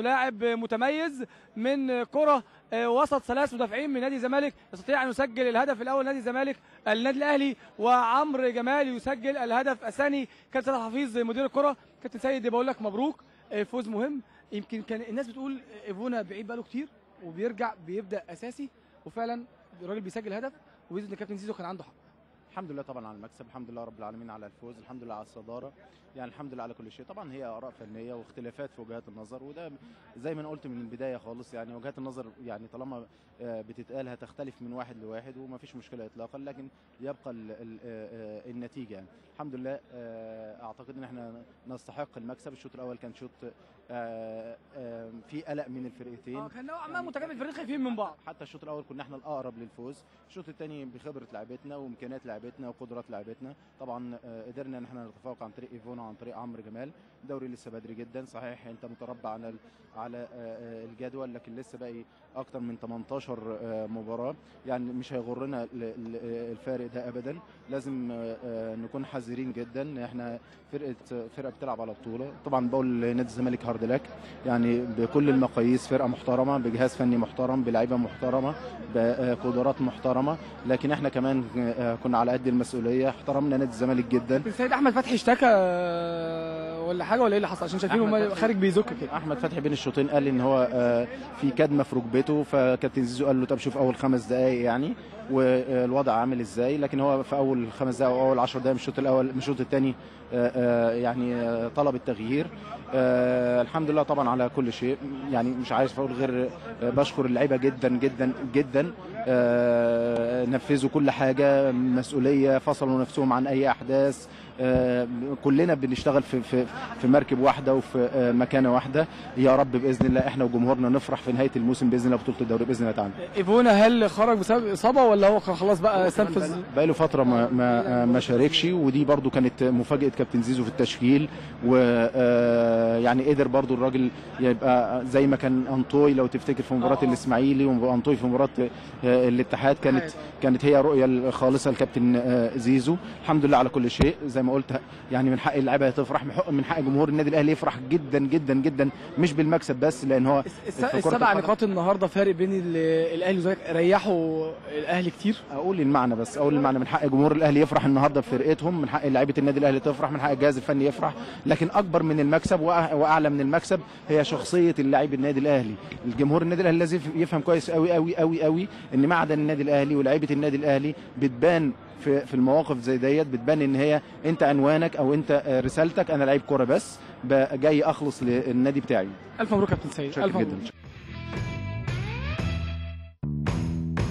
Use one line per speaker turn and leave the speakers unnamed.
لاعب متميز من كرة وسط ثلاث مدافعين من نادي الزمالك يستطيع ان يسجل الهدف الاول نادي الزمالك النادي الاهلي، وعمرو جمال يسجل الهدف الثاني. كابتن سيد حفيظ مدير الكرة. كابتن سيد بقول لك مبروك، فوز مهم. يمكن كان الناس بتقول ايفونا بعيد بقاله كتير وبيرجع بيبدا اساسي، وفعلا الراجل بيسجل هدف، وباذن الله كابتن زيزو كان عنده حق.
الحمد لله طبعا على المكسب، الحمد لله رب العالمين على الفوز، الحمد لله على الصداره، يعني الحمد لله على كل شيء. طبعا هي اراء فنيه واختلافات في وجهات النظر، وده زي ما انا قلت من البدايه خالص، يعني وجهات النظر يعني طالما بتتقال هتختلف من واحد لواحد وما فيش مشكله اطلاقا، لكن يبقى النتيجه. يعني الحمد لله اعتقد ان احنا نستحق المكسب. الشوط الاول كان شوط في قلق من الفرقتين،
كان نوعا ما متكامل، الفريقين خايفين من بعض.
حتى الشوط الاول كنا احنا الاقرب للفوز. الشوط الثاني بخبره لعبتنا وامكانيات لعبتنا وقدرات لعبتنا طبعا قدرنا ان احنا نتفوق عن طريق ايفونا وعن طريق عمرو جمال. الدوري لسه بدري جدا، صحيح انت متربع على الجدول، لكن لسه باقي اكتر من 18 مباراه، يعني مش هيغرنا الفارق ده ابدا. لازم نكون حذرين جدا، احنا فرقه بتلعب على بطوله. طبعا بقول نادي الزمالك هارد لك، يعني بكل المقاييس فرقه محترمه بجهاز فني محترم بلعيبه محترمه بقدرات محترمه، لكن احنا كمان كنا على قد المسؤوليه، احترمنا نادي الزمالك جدا.
السيد احمد فتحي اشتكى ولا حاجه ولا ايه اللي حصل؟ عشان شايفينه خارج بيزك كده.
احمد فتحي بين الشوطين قال ان هو في كدمه في ركبته، فكابتن زيزو قال له طب شوف اول 5 دقائق يعني والوضع عامل ازاي، لكن هو في اول 5 دقائق او اول 10 دقائق من الشوط الاول من الشوط الثاني يعني طلب التغيير. الحمد لله طبعا على كل شيء، يعني مش عايز اقول غير بشكر اللعيبه جدا جدا جدا. نفذوا كل حاجه، مسؤوليه، فصلوا نفسهم عن اي احداث. كلنا بنشتغل في مركب واحده وفي مكانه واحده. يا رب باذن الله احنا وجمهورنا نفرح في نهايه الموسم باذن الله بطوله الدوري باذن الله تعالى.
ايفونا هل خرج بسبب اصابه ولا هو خلاص بقى استنفذ؟
بقى له فتره ما شاركش، ودي برده كانت مفاجاه كابتن زيزو في التشكيل، ويعني قدر برده الراجل يبقى زي ما كان انطوي لو تفتكر في مباراه الاسماعيلي وانطوي في مباراه الاتحاد. كانت هي رؤيه الخالصه لكابتن زيزو. الحمد لله على كل شيء. زي ما قلت يعني من حق اللعيبه تفرح، من حق جمهور النادي الاهلي يفرح جدا جدا جدا، مش بالمكسب بس، لان هو
السبع نقاط النهارده فارق بين الاهلي والزمالك ريحوا الاهلي كتير.
اقول المعنى بس، اقول المعنى من حق جمهور الاهلي يفرح النهارده بفرقتهم، من حق لعيبه النادي الاهلي تفرح، من حق الجهاز الفني يفرح، لكن اكبر من المكسب واعلى من المكسب هي شخصيه اللاعب النادي الاهلي. الجمهور النادي الاهلي لازم يفهم كويس قوي قوي قوي قوي ان معدن النادي الاهلي ولاعيبه النادي الاهلي بتبان في المواقف زي ديت، بتبان ان هي انت عنوانك او انت رسالتك انا لعيب كوره بس جاي اخلص للنادي بتاعي.
الف مبروك يا كابتن سيد.
الف مبروك جدا.